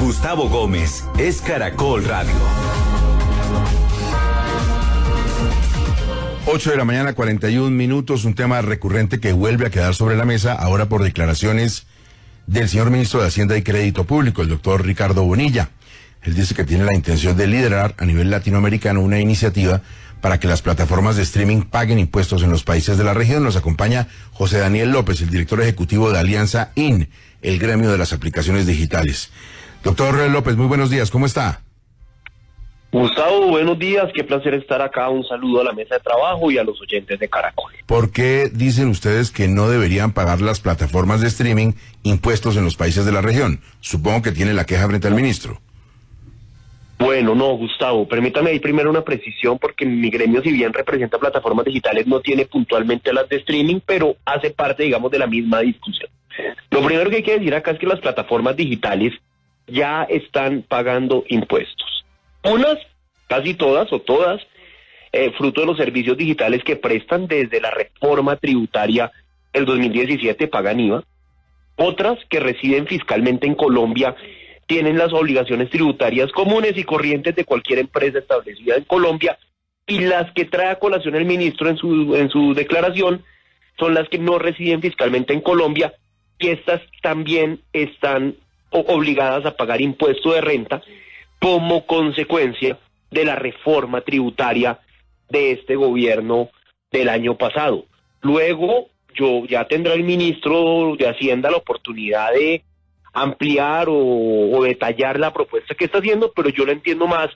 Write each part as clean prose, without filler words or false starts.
Gustavo Gómez es Caracol Radio. 8 de la mañana, 41 minutos, un tema recurrente que vuelve a quedar sobre la mesa, ahora por declaraciones del señor ministro de Hacienda y Crédito Público, el doctor Ricardo Bonilla. Él dice que tiene la intención de liderar a nivel latinoamericano una iniciativa para que las plataformas de streaming paguen impuestos en los países de la región. Nos acompaña José Daniel López, el director ejecutivo de Alianza IN, el gremio de las aplicaciones digitales. Doctor López, muy buenos días, ¿cómo está? Gustavo, buenos días, qué placer estar acá, un saludo a la mesa de trabajo y a los oyentes de Caracol. ¿Por qué dicen ustedes que no deberían pagar las plataformas de streaming impuestos en los países de la región? Supongo que tiene la queja frente al ministro. Bueno, no, Gustavo, permítame ahí primero una precisión, porque mi gremio, si bien representa plataformas digitales, no tiene puntualmente las de streaming, pero hace parte, digamos, de la misma discusión. Lo primero que hay que decir acá es que las plataformas digitales ya están pagando impuestos. Unas, casi todas o todas, fruto de los servicios digitales que prestan desde la reforma tributaria del 2017 pagan IVA. Otras que residen fiscalmente en Colombia tienen las obligaciones tributarias comunes y corrientes de cualquier empresa establecida en Colombia, y las que trae a colación el ministro en su declaración son las que no residen fiscalmente en Colombia, y estas también están obligadas a pagar impuesto de renta como consecuencia de la reforma tributaria de este gobierno del año pasado. Luego, ya tendrá el ministro de Hacienda la oportunidad de ampliar o detallar la propuesta que está haciendo, pero yo lo entiendo más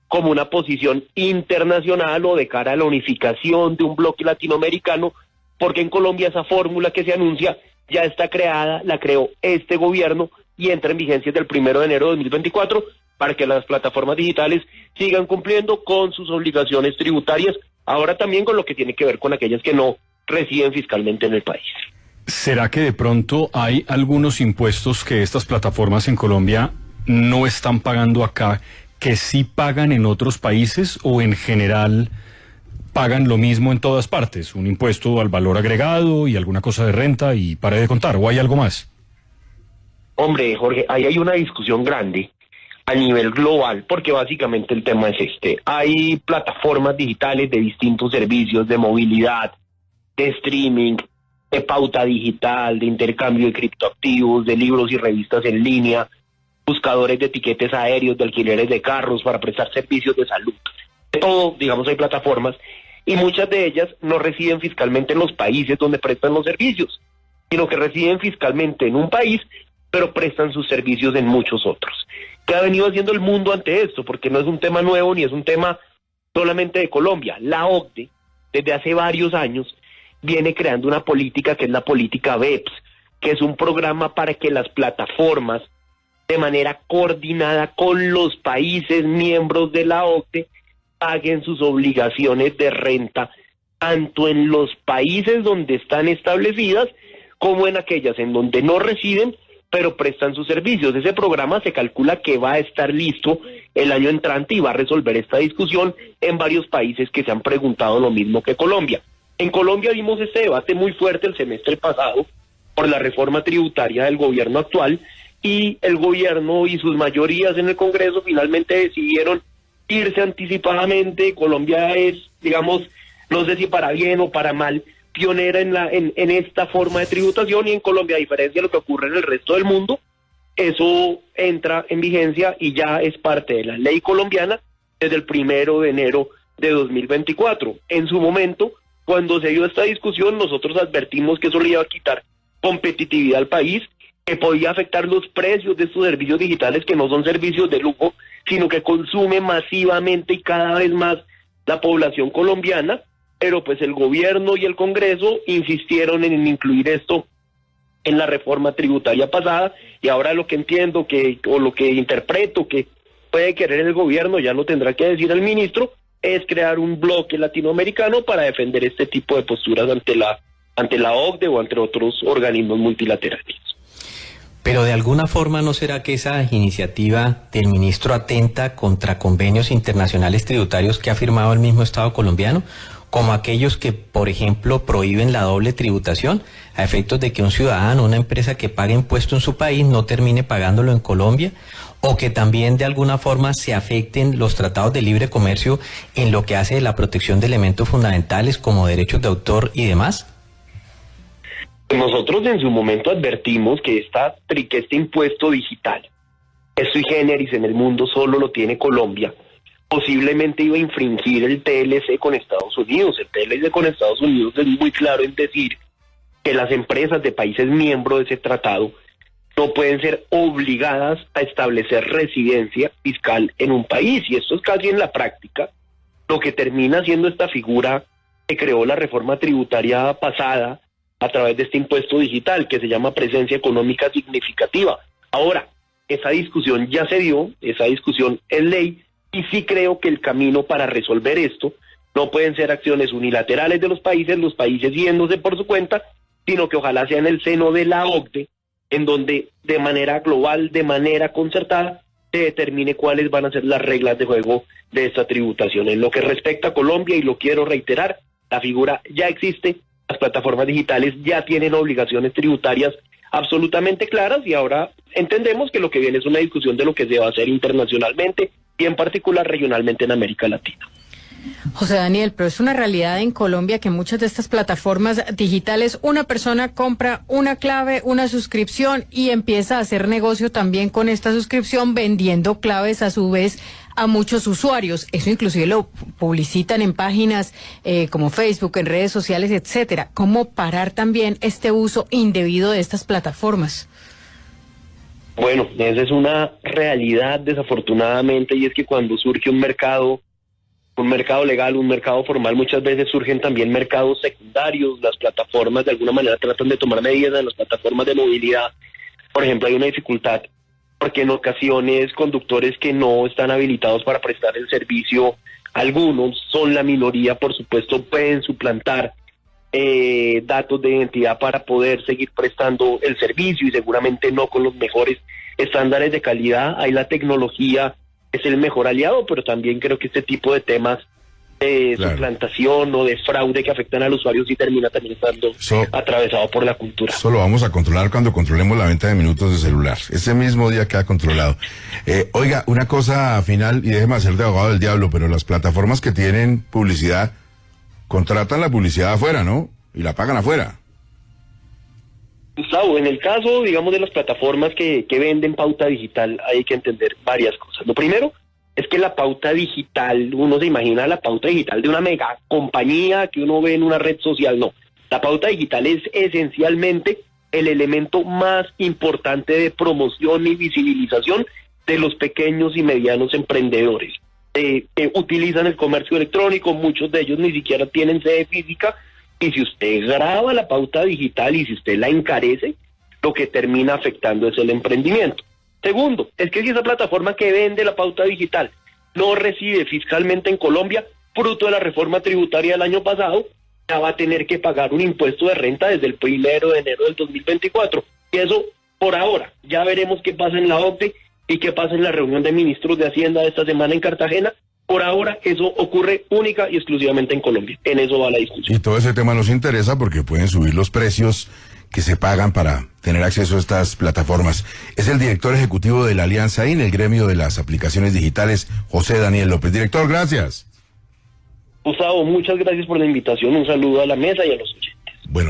como una posición internacional o de cara a la unificación de un bloque latinoamericano, porque en Colombia esa fórmula que se anuncia ya está creada, la creó este gobierno y entra en vigencia del 1 de enero de 2024, para que las plataformas digitales sigan cumpliendo con sus obligaciones tributarias, ahora también con lo que tiene que ver con aquellas que no residen fiscalmente en el país. ¿Será que de pronto hay algunos impuestos que estas plataformas en Colombia no están pagando acá, que sí pagan en otros países, o en general pagan lo mismo en todas partes? Un impuesto al valor agregado y alguna cosa de renta y pare de contar, ¿o hay algo más? Hombre, Jorge, ahí hay una discusión grande a nivel global, porque básicamente el tema es este. Hay plataformas digitales de distintos servicios, de movilidad, de streaming, de pauta digital, de intercambio de criptoactivos, de libros y revistas en línea, buscadores de tiquetes aéreos, de alquileres de carros para prestar servicios de salud. De todo, digamos, hay plataformas, y muchas de ellas no residen fiscalmente en los países donde prestan los servicios, sino que residen fiscalmente en un país, pero prestan sus servicios en muchos otros. ¿Qué ha venido haciendo el mundo ante esto? Porque no es un tema nuevo ni es un tema solamente de Colombia. La OCDE, desde hace varios años, viene creando una política que es la política BEPS, que es un programa para que las plataformas, de manera coordinada con los países miembros de la OCDE, paguen sus obligaciones de renta, tanto en los países donde están establecidas, como en aquellas en donde no residen, pero prestan sus servicios. Ese programa se calcula que va a estar listo el año entrante y va a resolver esta discusión en varios países que se han preguntado lo mismo que Colombia. En Colombia vimos este debate muy fuerte el semestre pasado por la reforma tributaria del gobierno actual, y el gobierno y sus mayorías en el Congreso finalmente decidieron irse anticipadamente. Colombia es, digamos, no sé si para bien o para mal, pionera en esta forma de tributación, y en Colombia, a diferencia de lo que ocurre en el resto del mundo, eso entra en vigencia y ya es parte de la ley colombiana desde el 1 de enero de 2024. En su momento, cuando se dio esta discusión, nosotros advertimos que eso le iba a quitar competitividad al país, que podía afectar los precios de estos servicios digitales, que no son servicios de lujo, sino que consume masivamente y cada vez más la población colombiana. Pero pues el gobierno y el Congreso insistieron en incluir esto en la reforma tributaria pasada, y ahora lo que entiendo o lo que interpreto que puede querer el gobierno, ya lo tendrá que decir el ministro, es crear un bloque latinoamericano para defender este tipo de posturas ante la OCDE o ante otros organismos multilaterales. Pero de alguna forma, ¿no será que esa iniciativa del ministro atenta contra convenios internacionales tributarios que ha firmado el mismo Estado colombiano? como aquellos que, por ejemplo, prohíben la doble tributación a efectos de que un ciudadano, una empresa que pague impuesto en su país no termine pagándolo en Colombia, o que también de alguna forma se afecten los tratados de libre comercio en lo que hace de la protección de elementos fundamentales como derechos de autor y demás? Nosotros en su momento advertimos que este impuesto digital, es sui generis en el mundo, solo lo tiene Colombia, posiblemente iba a infringir el TLC con Estados Unidos. El TLC con Estados Unidos es muy claro en decir que las empresas de países miembros de ese tratado no pueden ser obligadas a establecer residencia fiscal en un país, y esto es casi en la práctica lo que termina siendo esta figura que creó la reforma tributaria pasada a través de este impuesto digital que se llama presencia económica significativa. Ahora, esa discusión ya se dio, esa discusión es ley, y sí creo que el camino para resolver esto no pueden ser acciones unilaterales de los países yéndose por su cuenta, sino que ojalá sea en el seno de la OCDE, en donde de manera global, de manera concertada, se determine cuáles van a ser las reglas de juego de esta tributación. En lo que respecta a Colombia, y lo quiero reiterar, la figura ya existe, las plataformas digitales ya tienen obligaciones tributarias absolutamente claras, y ahora entendemos que lo que viene es una discusión de lo que se va a hacer internacionalmente y en particular regionalmente en América Latina. José Daniel, pero es una realidad en Colombia que muchas de estas plataformas digitales, una persona compra una clave, una suscripción y empieza a hacer negocio también con esta suscripción, vendiendo claves a su vez a muchos usuarios. Eso inclusive lo publicitan en páginas como Facebook, en redes sociales, etcétera. ¿Cómo parar también este uso indebido de estas plataformas? Bueno, esa es una realidad desafortunadamente, y es que cuando surge un mercado legal, un mercado formal, muchas veces surgen también mercados secundarios. Las plataformas de alguna manera tratan de tomar medidas en las plataformas de movilidad. Por ejemplo, hay una dificultad porque en ocasiones conductores que no están habilitados para prestar el servicio, algunos son la minoría, por supuesto, pueden suplantar datos de identidad para poder seguir prestando el servicio, y seguramente no con los mejores estándares de calidad. Ahí la tecnología es el mejor aliado, pero también creo que este tipo de temas de suplantación o de fraude que afectan al usuario sí termina también estando atravesado por la cultura. Eso lo vamos a controlar cuando controlemos la venta de minutos de celular. Ese mismo día queda controlado. Oiga, una cosa final, y déjeme hacer de abogado del diablo, pero las plataformas que tienen publicidad contratan la publicidad afuera, ¿no? Y la pagan afuera. Gustavo, en el caso, digamos, de las plataformas que venden pauta digital, hay que entender varias cosas. Lo primero es que la pauta digital, uno se imagina la pauta digital de una mega compañía que uno ve en una red social. No, la pauta digital es esencialmente el elemento más importante de promoción y visibilización de los pequeños y medianos emprendedores que utilizan el comercio electrónico. Muchos de ellos ni siquiera tienen sede física, y si usted graba la pauta digital y si usted la encarece, lo que termina afectando es el emprendimiento. Segundo, es que si esa plataforma que vende la pauta digital no reside fiscalmente en Colombia, fruto de la reforma tributaria del año pasado, ya va a tener que pagar un impuesto de renta desde el 1 de enero del 2024. Y eso, por ahora, ya veremos qué pasa en la OCDE y qué pasa en la reunión de ministros de Hacienda de esta semana en Cartagena. Por ahora, eso ocurre única y exclusivamente en Colombia. En eso va la discusión. Y todo ese tema nos interesa porque pueden subir los precios que se pagan para tener acceso a estas plataformas. Es el director ejecutivo de la Alianza IN, el gremio de las aplicaciones digitales, José Daniel López. Director, gracias. Gustavo, muchas gracias por la invitación. Un saludo a la mesa y a los oyentes. Bueno.